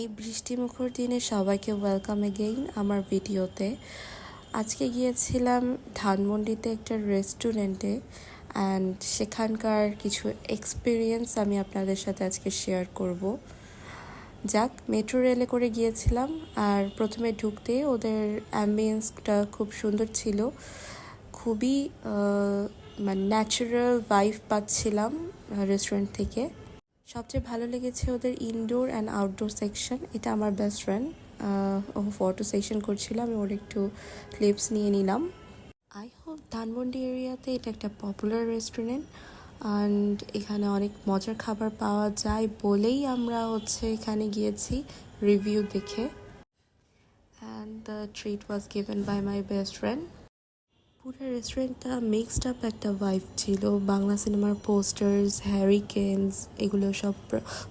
এই বৃষ্টিমুখর দিনে সবাইকে ওয়েলকাম এগেইন আমার ভিডিওতে। আজকে গিয়েছিলাম ধানমন্ডিতে একটা রেস্টুরেন্টে অ্যান্ড সেখানকার কিছু এক্সপিরিয়েন্স আমি আপনাদের সাথে আজকে শেয়ার করব। যাক, মেট্রো রেলে করে গিয়েছিলাম আর প্রথমে ঢুকতে ওদের অ্যাম্বিয়েন্সটা খুব সুন্দর ছিল। খুবই মানে ন্যাচারাল ভাইব পাচ্ছিলাম রেস্টুরেন্ট থেকে। সবচেয়ে ভালো লেগেছে ওদের ইনডোর অ্যান্ড আউটডোর সেকশন। এটা আমার বেস্ট ফ্রেন্ড, ও ফটো সেশন করছিল, আমি ওর একটু ক্লিপস নিয়ে নিলাম। আই হোপ ধানমন্ডি এরিয়াতে এটা একটা পপুলার রেস্টুরেন্ট অ্যান্ড এখানে অনেক মজার খাবার পাওয়া যায় বলেই আমরা এখানে গিয়েছি রিভিউ দেখে। And the treat was given by my best friend. পুরো রেস্টুরেন্টটা মিক্সড আপ একটা ভাইব ছিল। বাংলা সিনেমার পোস্টার্স, হ্যারিকেনস, এগুলো সব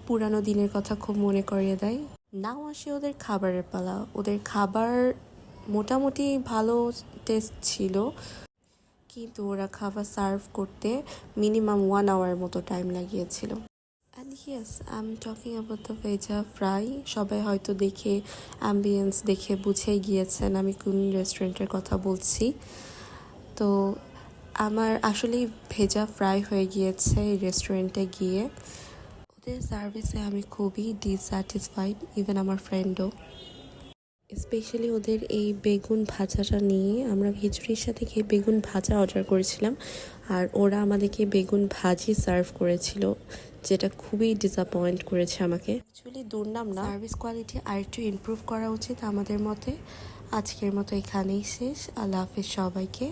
পুরানো দিনের কথা খুব মনে করিয়ে দেয়। নাও আসে ওদের খাবারের পালা। ওদের খাবার মোটামুটি ভালো টেস্ট ছিল, কিন্তু ওরা খাবার সার্ভ করতে মিনিমাম 1 আওয়ার মতো টাইম লাগিয়েছিল। And yes, I am talking about the bheja fry. সবাই হয়তো দেখে অ্যাম্বিয়েন্স দেখে বুঝেই গিয়েছেন আমি কোন রেস্টুরেন্টের কথা বলছি। তো আমার আসলেই ভেজা ফ্রাই হয়ে গিয়েছে এই রেস্টুরেন্টে গিয়ে। ওদের সার্ভিসে আমি খুবই ডিসস্যাটিসফাইড, ইভেন আমার ফ্রেন্ডও। স্পেশালি ওদের এই বেগুন ভাজাটা নিয়ে। আমরা খিচুড়ির সাথে খেয়ে বেগুন ভাজা অর্ডার করেছিলাম আর ওরা আমাদেরকে বেগুন ভাজি সার্ভ করেছিল, যেটা খুবই ডিসঅ্যাপয়েন্ট করেছে আমাকে। অ্যাকচুয়ালি দুর্নাম না, সার্ভিস কোয়ালিটি আর একটু ইমপ্রুভ করা উচিত আমাদের মতে। আজকের মতো এখানেই শেষ। আল্লাহ হাফেজ সবাইকে।